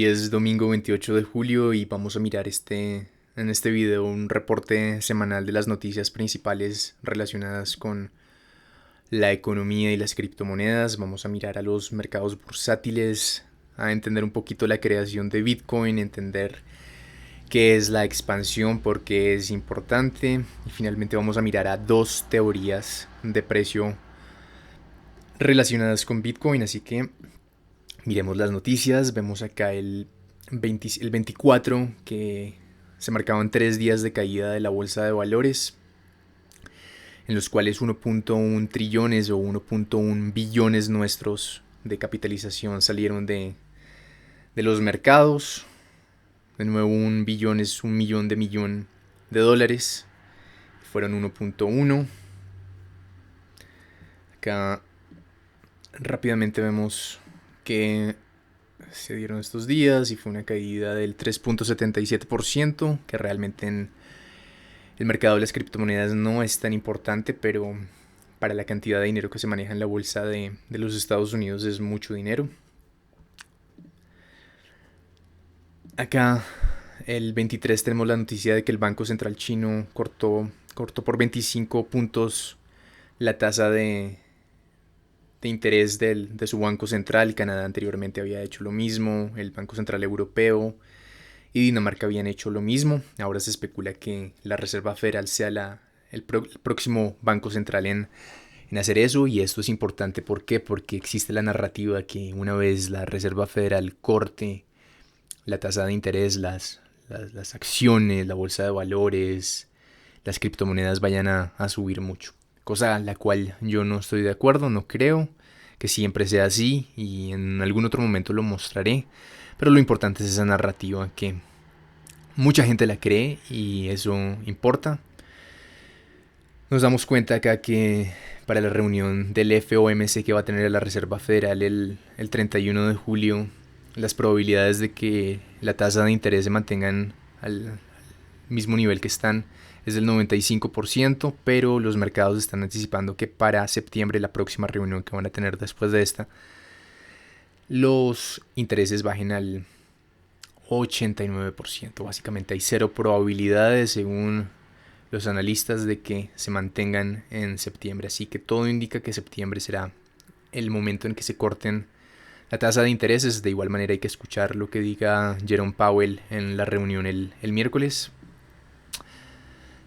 Hoy es domingo 28 de julio y vamos a mirar en este video un reporte semanal de las noticias principales relacionadas con la economía y las criptomonedas. Vamos a mirar a los mercados bursátiles, a entender un poquito la creación de Bitcoin, entender qué es la expansión, por qué es importante, y finalmente vamos a mirar a dos teorías de precio relacionadas con Bitcoin. Así que miremos las noticias. Vemos acá el 24, que se marcaban 3 días de caída de la bolsa de valores, en los cuales 1.1 trillones o 1.1 billones nuestros de capitalización salieron de los mercados. De nuevo, un billón es un millón de dólares. Fueron 1.1. Acá rápidamente vemos que se dieron estos días y fue una caída del 3.77%, que realmente en el mercado de las criptomonedas no es tan importante, pero para la cantidad de dinero que se maneja en la bolsa de los Estados Unidos es mucho dinero. Acá el 23 tenemos la noticia de que el Banco Central chino cortó por 25 puntos la tasa de interés de su banco central. Canadá anteriormente había hecho lo mismo, el Banco Central Europeo y Dinamarca habían hecho lo mismo. Ahora se especula que la Reserva Federal sea el próximo banco central en hacer eso, y esto es importante. ¿Por qué? Porque existe la narrativa que una vez la Reserva Federal corte la tasa de interés, las acciones, la bolsa de valores, las criptomonedas vayan a subir mucho. Cosa a la cual yo no estoy de acuerdo, no creo que siempre sea así, y en algún otro momento lo mostraré. Pero lo importante es esa narrativa que mucha gente la cree y eso importa. Nos damos cuenta acá que para la reunión del FOMC que va a tener la Reserva Federal el 31 de julio, las probabilidades de que la tasa de interés se mantengan al mismo nivel que están es del 95%, pero los mercados están anticipando que para septiembre, la próxima reunión que van a tener después de esta, los intereses bajen al 89%. Básicamente hay cero probabilidades, según los analistas, de que se mantengan en septiembre. Así que todo indica que septiembre será el momento en que se corten la tasa de intereses. De igual manera hay que escuchar lo que diga Jerome Powell en la reunión el miércoles.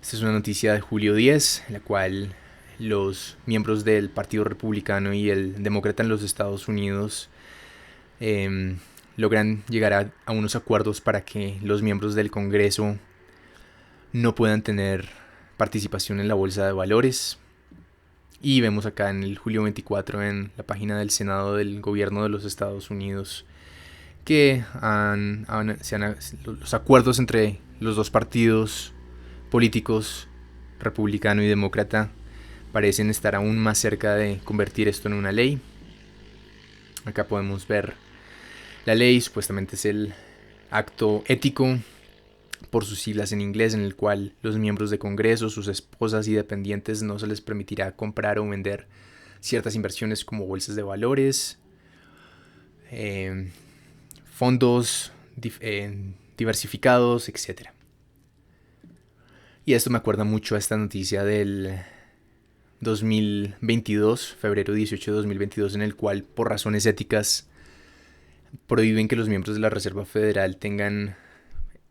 Esta es una noticia de julio 10, en la cual los miembros del Partido Republicano y el Demócrata en los Estados Unidos logran llegar a unos acuerdos para que los miembros del Congreso no puedan tener participación en la bolsa de valores. Y vemos acá en el julio 24 en la página del Senado del gobierno de los Estados Unidos que los acuerdos entre los dos partidos políticos, republicano y demócrata, parecen estar aún más cerca de convertir esto en una ley. Acá podemos ver la ley. Supuestamente es el acto ético, por sus siglas en inglés, en el cual los miembros de Congreso, sus esposas y dependientes no se les permitirá comprar o vender ciertas inversiones como bolsas de valores, fondos diversificados, etc. Y esto me acuerda mucho a esta noticia del 2022, febrero 18 de 2022, en el cual por razones éticas prohíben que los miembros de la Reserva Federal tengan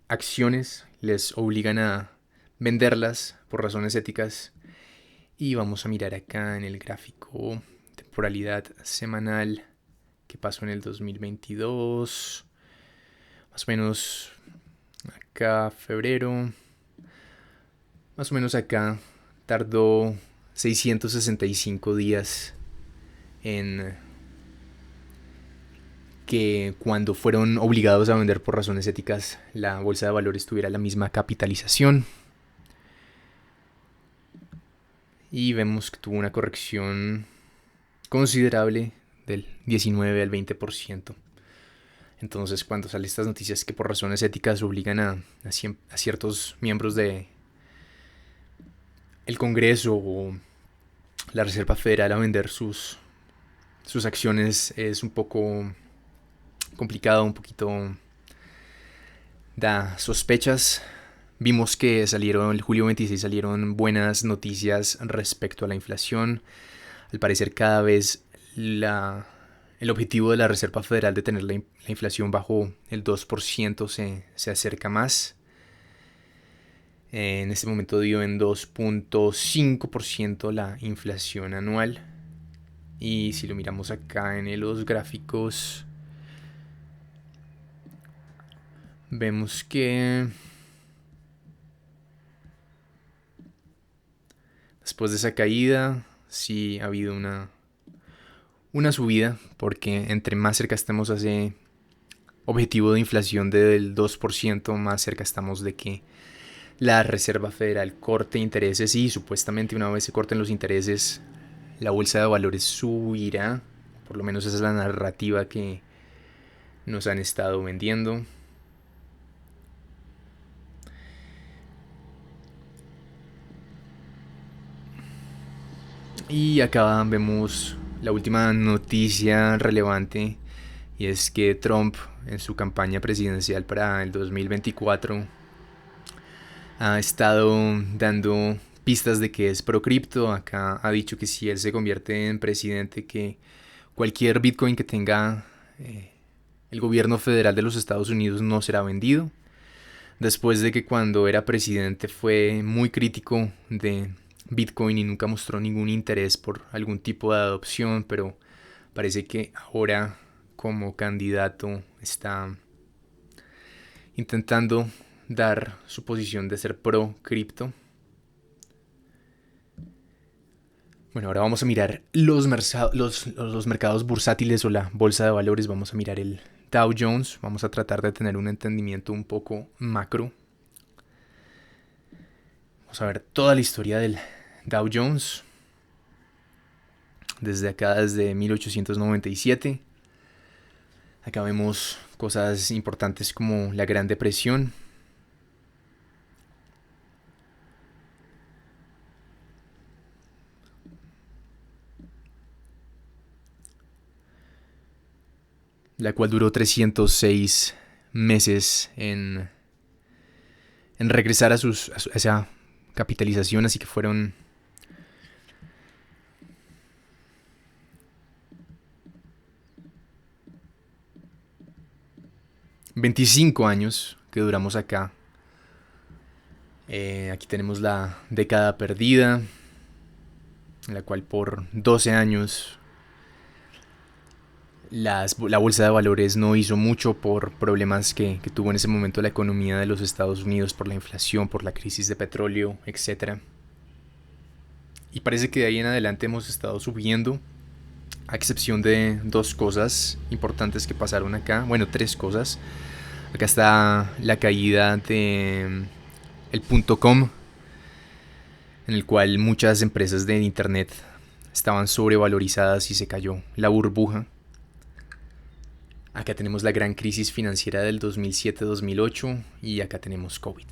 acciones, les obligan a venderlas por razones éticas. Y vamos a mirar acá en el gráfico temporalidad semanal que pasó en el 2022, más o menos acá febrero, más o menos acá tardó 665 días en que, cuando fueron obligados a vender por razones éticas, la bolsa de valores tuviera la misma capitalización. Y vemos que tuvo una corrección considerable del 19 al 20%. Entonces, cuando salen estas noticias que por razones éticas obligan a ciertos miembros de el Congreso o la Reserva Federal a vender sus acciones, es un poco complicado, un poquito da sospechas. Vimos que el julio 26 salieron buenas noticias respecto a la inflación. Al parecer cada vez el objetivo de la Reserva Federal de tener la inflación bajo el 2% se acerca más. En este momento dio en 2.5% la inflación anual. Y si lo miramos acá en los gráficos, vemos que después de esa caída sí ha habido una subida, porque entre más cerca estemos a ese objetivo de inflación del 2%, más cerca estamos de que la Reserva Federal corte intereses, y supuestamente una vez se corten los intereses, la bolsa de valores subirá. Por lo menos esa es la narrativa que nos han estado vendiendo. Y acá vemos la última noticia relevante, y es que Trump en su campaña presidencial para el 2024 ha estado dando pistas de que es pro cripto. Acá ha dicho que si él se convierte en presidente, que cualquier Bitcoin que tenga el gobierno federal de los Estados Unidos no será vendido. Después de que cuando era presidente fue muy crítico de Bitcoin y nunca mostró ningún interés por algún tipo de adopción, pero parece que ahora como candidato está intentando dar su posición de ser pro cripto. Bueno, ahora vamos a mirar los mercados bursátiles o la bolsa de valores. Vamos a mirar el Dow Jones. Vamos a tratar de tener un entendimiento un poco macro. Vamos a ver toda la historia del Dow Jones. Desde acá, desde 1897. Acá vemos cosas importantes como la Gran Depresión. La cual duró 306 meses en regresar a esa capitalización, así que fueron 25 años que duramos acá. Aquí tenemos la década perdida, en la cual por 12 años la bolsa de valores no hizo mucho por problemas que tuvo en ese momento la economía de los Estados Unidos, por la inflación, por la crisis de petróleo, etc. Y parece que de ahí en adelante hemos estado subiendo, a excepción de dos cosas importantes que pasaron acá. Bueno, tres cosas. Acá está la caída de el .com, en el cual muchas empresas de internet estaban sobrevalorizadas y se cayó la burbuja. Acá tenemos la gran crisis financiera del 2007-2008 y acá tenemos COVID.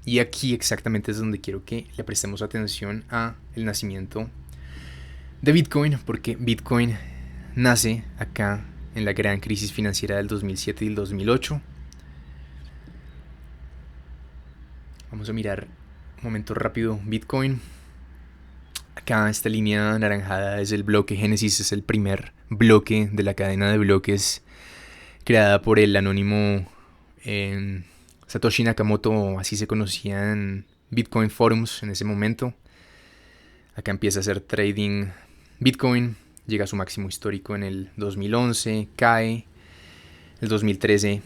Y aquí exactamente es donde quiero que le prestemos atención a el nacimiento de Bitcoin, porque Bitcoin nace acá en la gran crisis financiera del 2007 y el 2008. Vamos a mirar un momento rápido Bitcoin. Acá esta línea anaranjada es el bloque Génesis, es el primer bloque de la cadena de bloques creada por el anónimo Satoshi Nakamoto, así se conocía en Bitcoin Forums en ese momento. Acá empieza a hacer trading Bitcoin, llega a su máximo histórico en el 2011, cae, el 2013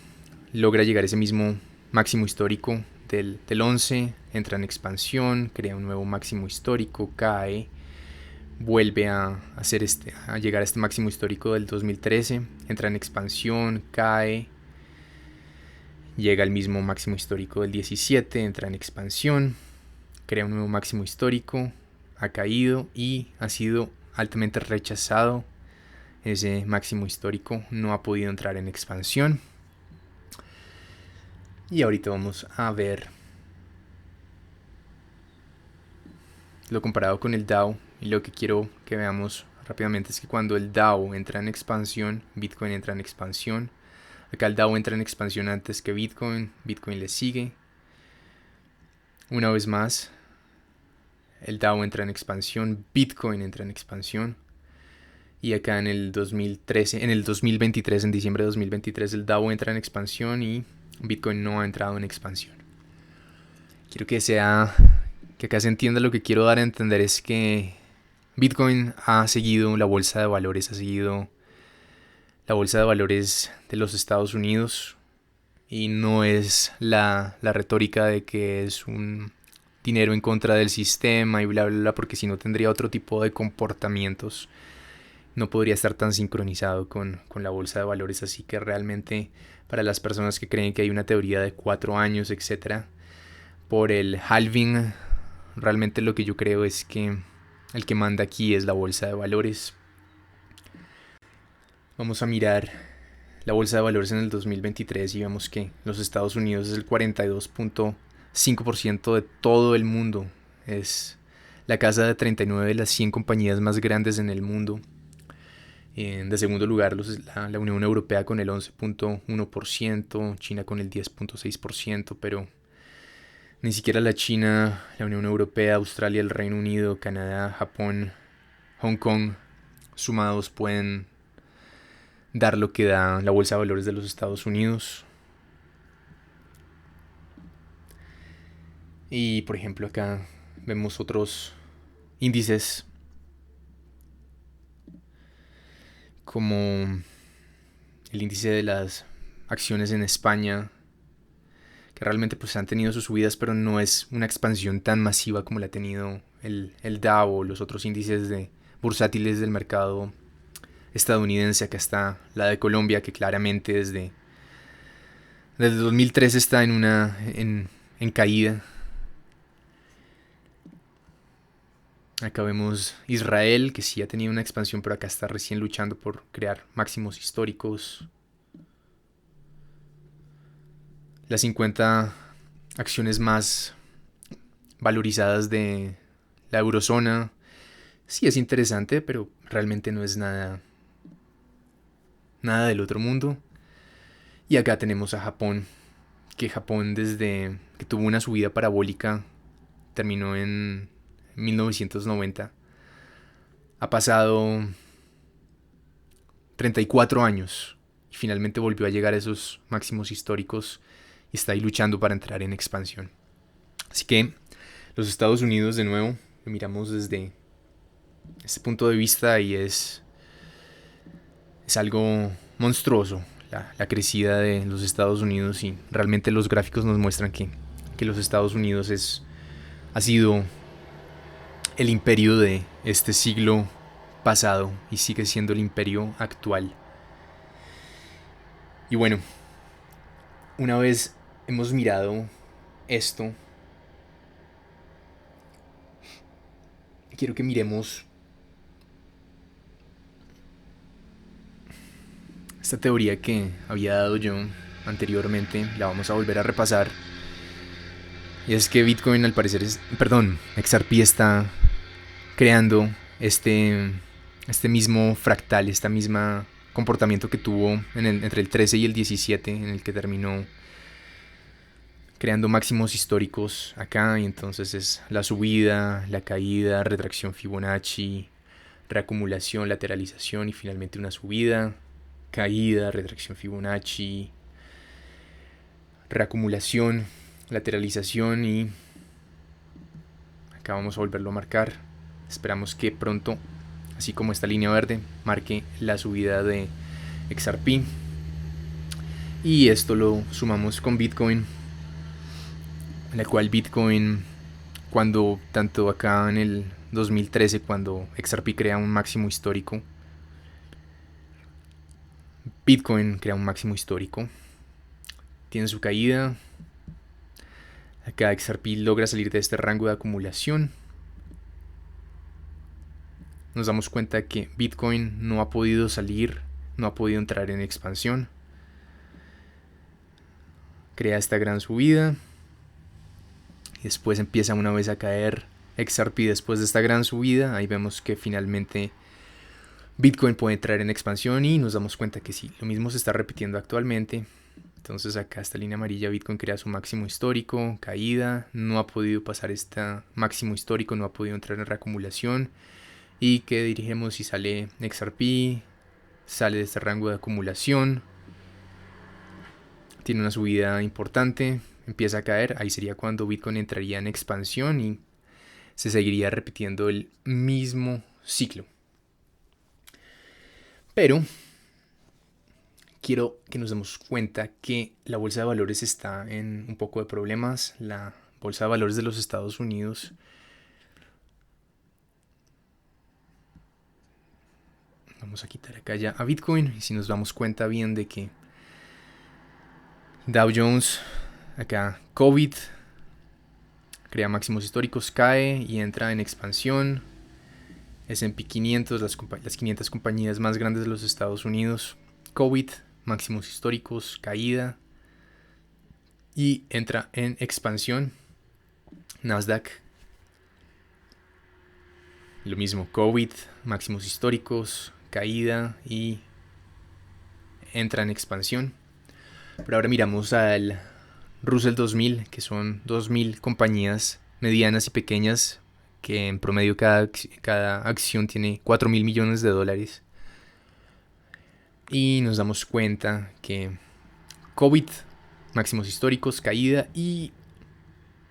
logra llegar a ese mismo máximo histórico del 11, entra en expansión, crea un nuevo máximo histórico, cae, vuelve a llegar a este máximo histórico del 2013, entra en expansión, cae, llega al mismo máximo histórico del 17, entra en expansión, crea un nuevo máximo histórico, ha caído y ha sido altamente rechazado. Ese máximo histórico no ha podido entrar en expansión. Y ahorita vamos a ver lo comparado con el Dow. Y lo que quiero que veamos rápidamente es que cuando el Dow entra en expansión, Bitcoin entra en expansión. Acá el DAO entra en expansión antes que Bitcoin. Bitcoin le sigue. Una vez más, el DAO entra en expansión. Bitcoin entra en expansión. Y acá en el 2013, en el 2023, en diciembre de 2023, el DAO entra en expansión y Bitcoin no ha entrado en expansión. Quiero que acá se entienda. Lo que quiero dar a entender es que Bitcoin ha seguido la bolsa de valores, ha seguido la bolsa de valores de los Estados Unidos, y no es la retórica de que es un dinero en contra del sistema y bla bla bla, porque si no tendría otro tipo de comportamientos, no podría estar tan sincronizado con la bolsa de valores. Así que realmente, para las personas que creen que hay una teoría de 4 años, etcétera, por el halving, realmente lo que yo creo es que el que manda aquí es la bolsa de valores. Vamos a mirar la bolsa de valores en el 2023 y vemos que los Estados Unidos es el 42.5% de todo el mundo. Es la casa de 39 de las 100 compañías más grandes en el mundo. De segundo lugar, la Unión Europea con el 11.1%, China con el 10.6%, pero ni siquiera la China, la Unión Europea, Australia, el Reino Unido, Canadá, Japón, Hong Kong, sumados pueden dar lo que da la bolsa de valores de los Estados Unidos. Y por ejemplo acá vemos otros índices como el índice de las acciones en España, que realmente pues han tenido sus subidas, pero no es una expansión tan masiva como la ha tenido el DAO o los otros índices de bursátiles del mercado estadounidense. Acá está la de Colombia, que claramente desde 2003 está en caída. Acá vemos Israel, que sí ha tenido una expansión, pero acá está recién luchando por crear máximos históricos. Las 50 acciones más valorizadas de la eurozona. Sí es interesante, pero realmente no es nada del otro mundo. Y acá tenemos a Japón, que Japón, desde que tuvo una subida parabólica, terminó en 1990. Ha pasado 34 años y finalmente volvió a llegar a esos máximos históricos y está ahí luchando para entrar en expansión. Así que los Estados Unidos, de nuevo, lo miramos desde este punto de vista y es algo monstruoso la crecida de los Estados Unidos, y realmente los gráficos nos muestran que los Estados Unidos ha sido el imperio de este siglo pasado y sigue siendo el imperio actual. Y bueno, una vez hemos mirado esto, quiero que miremos esta teoría que había dado yo anteriormente. La vamos a volver a repasar. Y es que Bitcoin, al parecer, XRP está creando este mismo fractal, esta misma comportamiento que tuvo entre el 13 y el 17, en el que terminó creando máximos históricos acá. Y entonces es la subida, la caída, retracción Fibonacci, reacumulación, lateralización y finalmente una subida, caída, retracción Fibonacci, reacumulación, lateralización, y acá vamos a volverlo a marcar. Esperamos que pronto, así como esta línea verde, marque la subida de XRP. Y esto lo sumamos con Bitcoin, en la cual Bitcoin, cuando tanto acá en el 2013, cuando XRP crea un máximo histórico, Bitcoin crea un máximo histórico, tiene su caída. Acá XRP logra salir de este rango de acumulación. Nos damos cuenta que Bitcoin no ha podido salir, no ha podido entrar en expansión. Crea esta gran subida y después empieza una vez a caer XRP después de esta gran subida. Ahí vemos que finalmente Bitcoin puede entrar en expansión y nos damos cuenta que sí, lo mismo se está repitiendo actualmente. Entonces acá esta línea amarilla, Bitcoin crea su máximo histórico, caída, no ha podido pasar este máximo histórico, no ha podido entrar en reacumulación. Y que dirigimos si sale XRP, sale de este rango de acumulación, tiene una subida importante, empieza a caer, ahí sería cuando Bitcoin entraría en expansión y se seguiría repitiendo el mismo ciclo. Pero quiero que nos demos cuenta que la bolsa de valores está en un poco de problemas. La bolsa de valores de los Estados Unidos vamos a quitar acá ya a Bitcoin y si nos damos cuenta bien de que Dow Jones, acá COVID, crea máximos históricos, cae y entra en expansión. S&P 500, las 500 compañías más grandes de los Estados Unidos, COVID, máximos históricos, caída y entra en expansión. Nasdaq, lo mismo, COVID, máximos históricos, caída y entra en expansión. Pero ahora miramos al Russell 2000, que son 2000 compañías medianas y pequeñas, que en promedio cada acción tiene 4.000 millones de dólares. Y nos damos cuenta que COVID, máximos históricos, caída y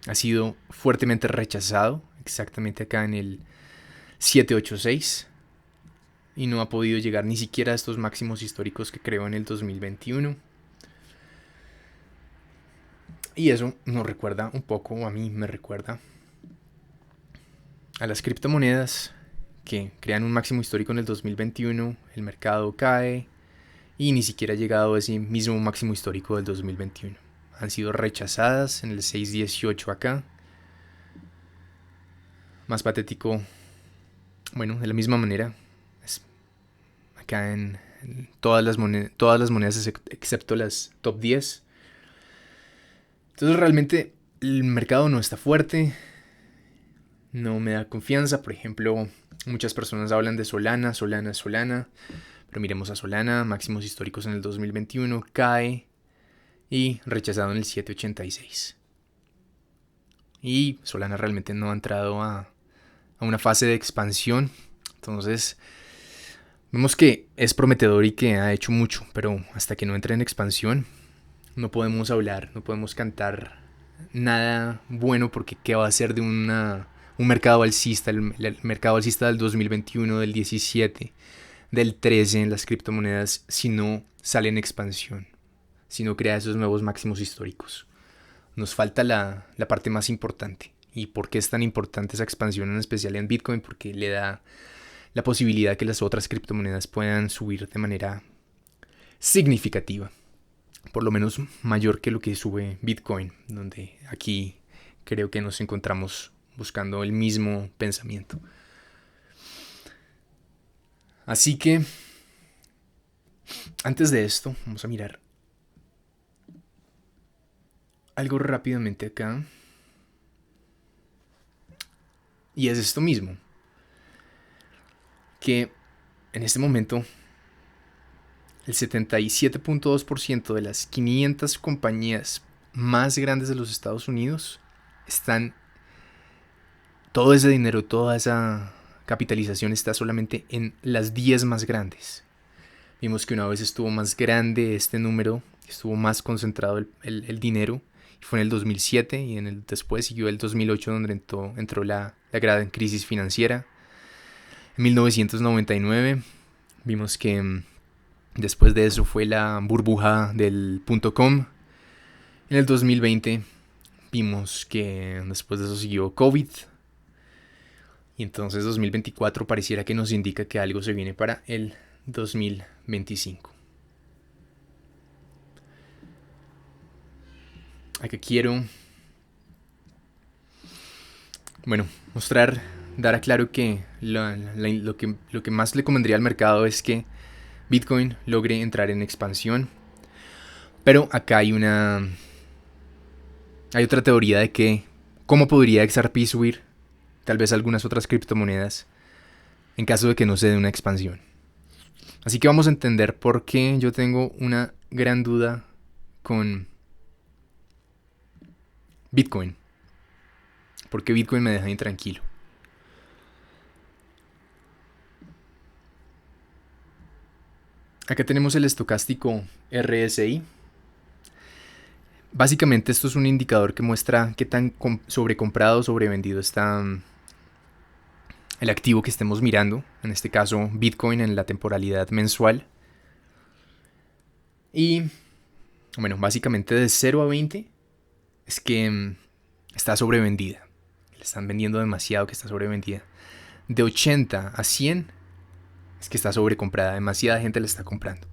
ha sido fuertemente rechazado, exactamente acá en el 786. Y no ha podido llegar ni siquiera a estos máximos históricos que creó en el 2021. Y eso nos recuerda un poco, o a mí me recuerda, a las criptomonedas que crean un máximo histórico en el 2021, el mercado cae y ni siquiera ha llegado a ese mismo máximo histórico del 2021. Han sido rechazadas en el 618 acá. Más patético, bueno, de la misma manera, acá en todas las monedas excepto las top 10. Entonces realmente el mercado no está fuerte, no me da confianza. Por ejemplo, muchas personas hablan de Solana, pero miremos a Solana, máximos históricos en el 2021, cae y rechazado en el 786. Y Solana realmente no ha entrado a una fase de expansión. Entonces vemos que es prometedor y que ha hecho mucho, pero hasta que no entre en expansión no podemos hablar, no podemos cantar nada bueno, porque ¿qué va a ser de un mercado alcista? El mercado alcista del 2021, del 17, del 13 en las criptomonedas si no sale en expansión, si no crea esos nuevos máximos históricos. Nos falta la parte más importante. ¿Y por qué es tan importante esa expansión, en especial en Bitcoin? Porque le da la posibilidad que las otras criptomonedas puedan subir de manera significativa, por lo menos mayor que lo que sube Bitcoin, donde aquí creo que nos encontramos buscando el mismo pensamiento. Así que antes de esto vamos a mirar algo rápidamente acá, y es esto mismo, que en este momento el 77.2% de las 500 compañías más grandes de los Estados Unidos están, todo ese dinero, toda esa capitalización está solamente en las 10 más grandes. Vimos que una vez estuvo más grande este número, estuvo más concentrado el dinero, y fue en el 2007, y después siguió el 2008, donde entró la gran crisis financiera. En 1999 vimos que después de eso fue la burbuja del .com. En el 2020 vimos que después de eso siguió COVID. Y entonces 2024 pareciera que nos indica que algo se viene para el 2025. Aquí quiero, dar a claro que lo que más le convendría al mercado es que Bitcoin logre entrar en expansión. Pero acá hay otra teoría de que cómo podría XRP subir, tal vez algunas otras criptomonedas, en caso de que no se dé una expansión. Así que vamos a entender por qué yo tengo una gran duda con Bitcoin. Por qué Bitcoin me deja intranquilo. Acá tenemos el estocástico RSI. Básicamente esto es un indicador que muestra qué tan sobrecomprado o sobrevendido está el activo que estemos mirando. En este caso Bitcoin en la temporalidad mensual. Y bueno, básicamente de 0 a 20 es que está sobrevendida. Le están vendiendo demasiado que está sobrevendida. De 80 a 100 es que está sobrecomprada. Demasiada gente la está comprando.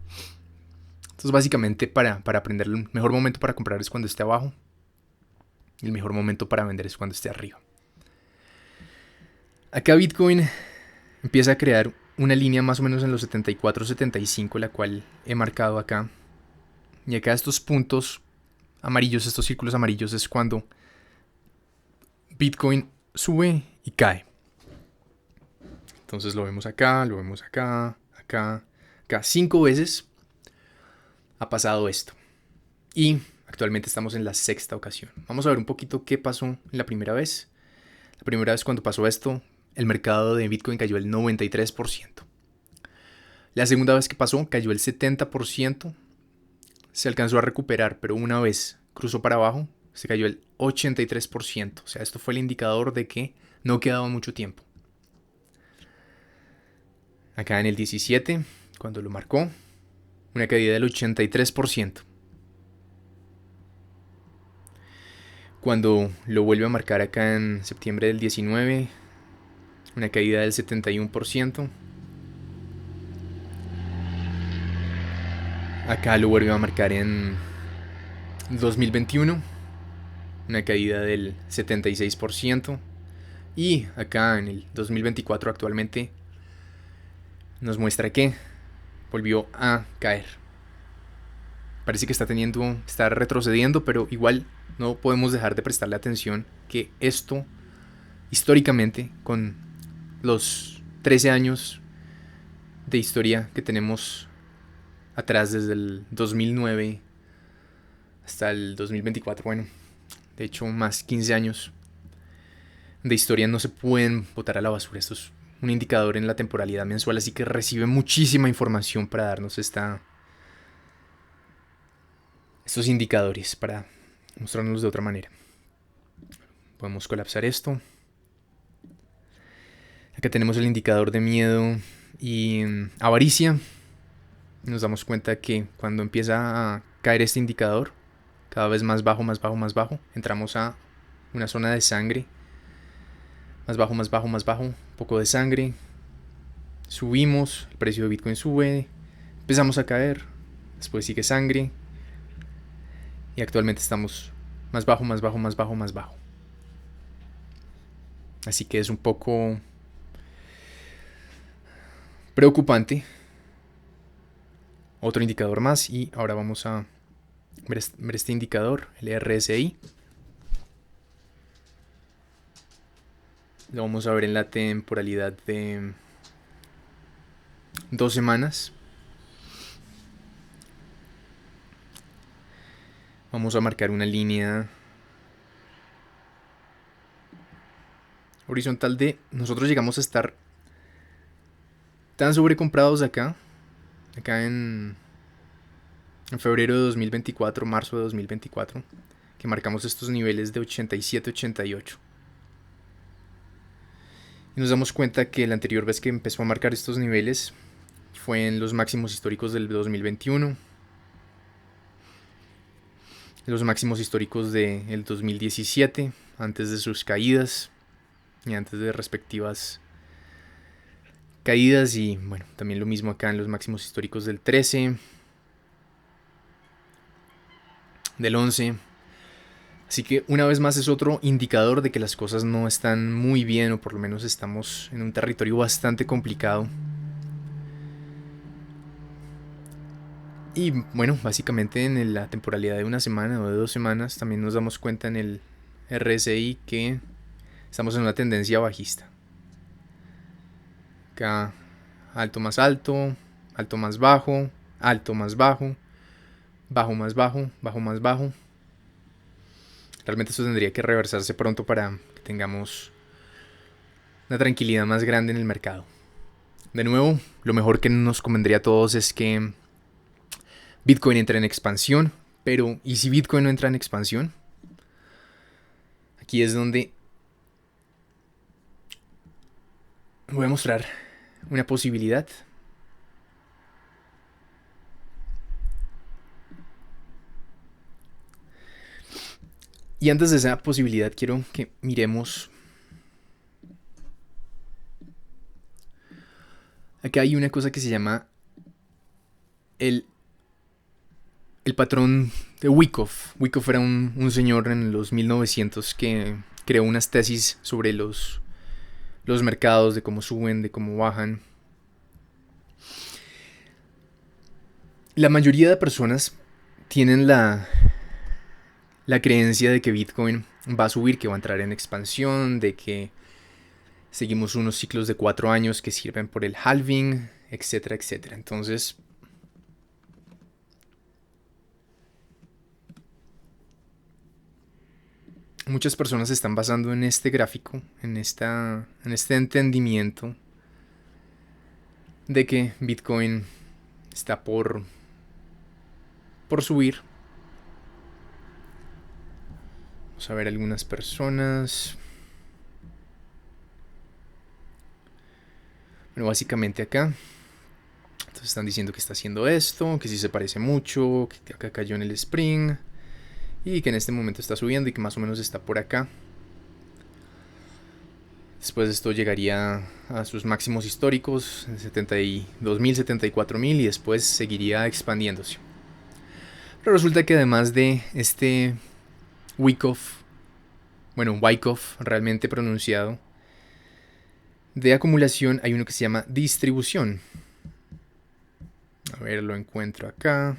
Entonces básicamente para aprender el mejor momento para comprar es cuando esté abajo. Y el mejor momento para vender es cuando esté arriba. Acá Bitcoin empieza a crear una línea más o menos en los 74-75, la cual he marcado acá. Y acá estos puntos amarillos, estos círculos amarillos, es cuando Bitcoin sube y cae. Entonces lo vemos acá, acá. 5 veces ha pasado esto. Y actualmente estamos en la 6ª ocasión. Vamos a ver un poquito qué pasó la primera vez. La primera vez cuando pasó esto, el mercado de Bitcoin cayó el 93%. La segunda vez que pasó, cayó el 70%. Se alcanzó a recuperar, pero una vez cruzó para abajo, se cayó el 83%. O sea, esto fue el indicador de que no quedaba mucho tiempo. Acá en el 17, cuando lo marcó, una caída del 83%. Cuando lo vuelve a marcar acá en septiembre del 19, una caída del 71%. Acá lo vuelve a marcar en 2021, una caída del 76%. Y acá en el 2024 actualmente nos muestra que volvió a caer. Parece que está retrocediendo, pero igual no podemos dejar de prestarle atención que esto, históricamente, con los 13 años de historia que tenemos atrás desde el 2009 hasta el 2024, bueno, de hecho más 15 años de historia no se pueden botar a la basura. Esto es un indicador en la temporalidad mensual, así que recibe muchísima información para darnos estos indicadores, para mostrarnos de otra manera. Podemos colapsar esto. Acá tenemos el indicador de miedo y avaricia. Nos damos cuenta que cuando empieza a caer este indicador, cada vez más bajo, entramos a una zona de sangre. Más bajo, un poco de sangre. Subimos, el precio de Bitcoin sube, empezamos a caer, después sigue sangre. Y actualmente estamos más bajo. Así que es un poco preocupante. Otro indicador más y ahora vamos a ver este indicador, el RSI. Lo vamos a ver en la temporalidad de 2 semanas. Vamos a marcar una línea horizontal de... Nosotros llegamos a estar tan sobrecomprados acá en febrero de 2024, marzo de 2024, que marcamos estos niveles de 87-88. Y nos damos cuenta que la anterior vez que empezó a marcar estos niveles fue en los máximos históricos del 2021, los máximos históricos del 2017, antes de sus caídas y antes de respectivas caídas. Y bueno, también lo mismo acá en los máximos históricos del 13, del 11. Así que una vez más es otro indicador de que las cosas no están muy bien, o por lo menos estamos en un territorio bastante complicado. Y bueno, básicamente en la temporalidad de una semana o de 2 semanas también nos damos cuenta en el RSI que estamos en una tendencia bajista. Acá alto, alto más bajo, alto más bajo, bajo más bajo, bajo más bajo. Realmente esto tendría que reversarse pronto para que tengamos una tranquilidad más grande en el mercado. De nuevo, lo mejor que nos convendría a todos es que Bitcoin entre en expansión. Pero, ¿y si Bitcoin no entra en expansión? Aquí es donde voy a mostrar una posibilidad. Y antes de esa posibilidad quiero que miremos. Acá hay una cosa que se llama el patrón de Wyckoff. Wyckoff era un señor en los 1900 que creó unas tesis sobre los mercados, de cómo suben, de cómo bajan. La mayoría de personas tienen la creencia de que Bitcoin va a subir, que va a entrar en expansión, de que seguimos unos ciclos de 4 años que sirven por el halving, etcétera, etcétera. Entonces, muchas personas se están basando en este gráfico, en este entendimiento de que Bitcoin está por subir. Vamos a ver algunas personas. Bueno, básicamente acá. Entonces están diciendo que está haciendo esto, que sí se parece mucho, que acá cayó en el spring y que en este momento está subiendo y que más o menos está por acá. Después esto llegaría a sus máximos históricos, 72.000, 74.000 y después seguiría expandiéndose. Pero resulta que además de este Wyckoff, bueno, Wyckoff realmente pronunciado, de acumulación hay uno que se llama distribución. A ver, lo encuentro acá.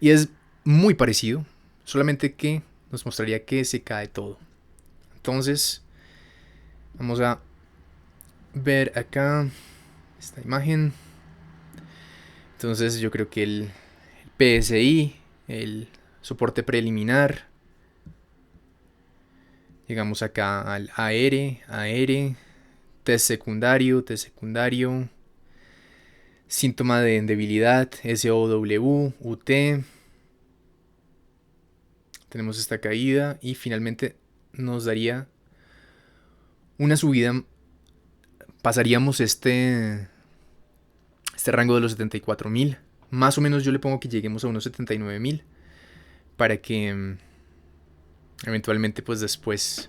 Y es muy parecido, solamente que nos mostraría que se cae todo. Entonces, vamos a ver acá esta imagen. Entonces yo creo que el PSI, el soporte preliminar. Llegamos acá al AR, test secundario, síntoma de debilidad, SOW, UT. Tenemos esta caída y finalmente nos daría una subida. Pasaríamos este rango de los 74.000. Más o menos yo le pongo que lleguemos a unos 79.000 para que eventualmente pues después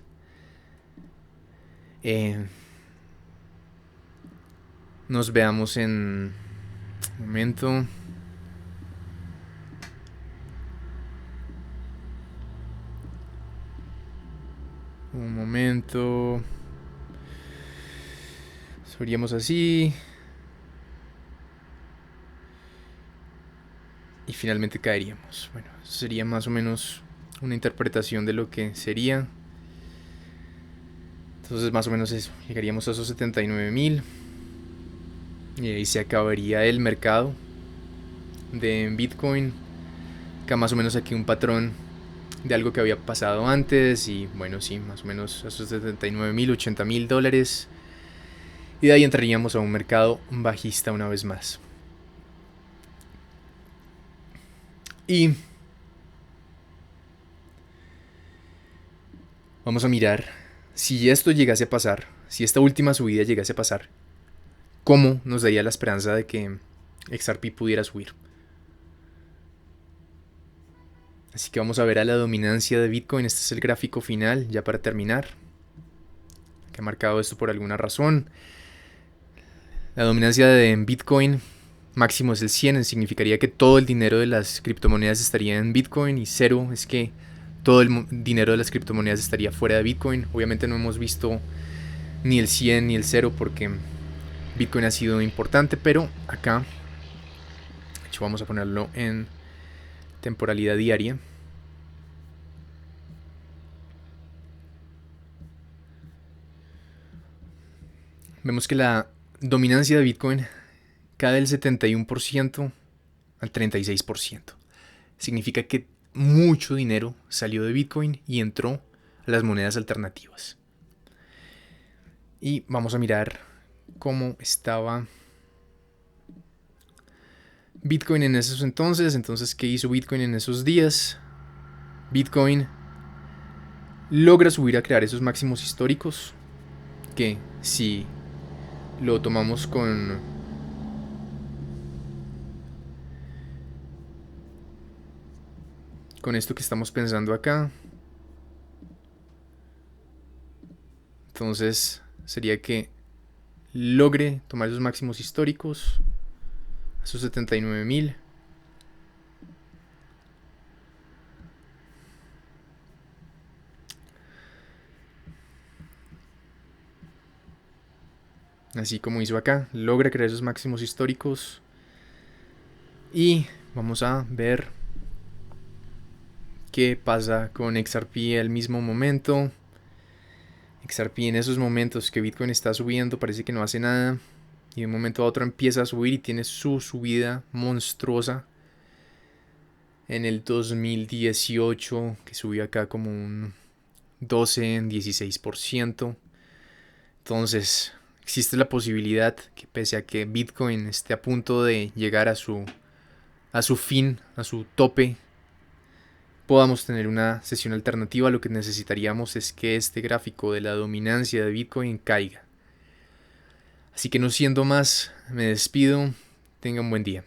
nos veamos en un momento. Un momento. Subiríamos así. Y finalmente caeríamos. Bueno, sería más o menos una interpretación de lo que sería. Entonces más o menos eso. Llegaríamos a esos 79.000. Y ahí se acabaría el mercado de Bitcoin. Acá más o menos aquí un patrón de algo que había pasado antes. Y bueno, sí, más o menos esos 79.000, 80.000 dólares. Y de ahí entraríamos a un mercado bajista una vez más. Y vamos a mirar si esto llegase a pasar, si esta última subida llegase a pasar, ¿cómo nos daría la esperanza de que XRP pudiera subir? Así que vamos a ver a la dominancia de Bitcoin. Este es el gráfico final, ya para terminar. Que ha marcado esto por alguna razón. La dominancia de Bitcoin máximo es el 100, significaría que todo el dinero de las criptomonedas estaría en Bitcoin, y 0 es que todo el dinero de las criptomonedas estaría fuera de Bitcoin. Obviamente no hemos visto ni el 100 ni el 0 porque Bitcoin ha sido importante, pero acá, de hecho, vamos a ponerlo en temporalidad diaria. Vemos que la dominancia de Bitcoin cae del 71% al 36%. Significa que mucho dinero salió de Bitcoin y entró a las monedas alternativas. Y vamos a mirar cómo estaba Bitcoin en esos entonces. Entonces, ¿qué hizo Bitcoin en esos días? Bitcoin logra subir a crear esos máximos históricos que, si lo tomamos con esto que estamos pensando acá, entonces sería que logre tomar esos máximos históricos a sus 79.000. Así como hizo acá, logra crear esos máximos históricos. Y vamos a ver qué pasa con XRP al mismo momento. XRP en esos momentos que Bitcoin está subiendo parece que no hace nada. Y de un momento a otro empieza a subir y tiene su subida monstruosa. En el 2018, que subió acá como un 12-16%. Entonces, existe la posibilidad que pese a que Bitcoin esté a punto de llegar a su fin, a su tope, podamos tener una sesión alternativa. Lo que necesitaríamos es que este gráfico de la dominancia de Bitcoin caiga. Así que no siendo más, me despido. Tengan un buen día.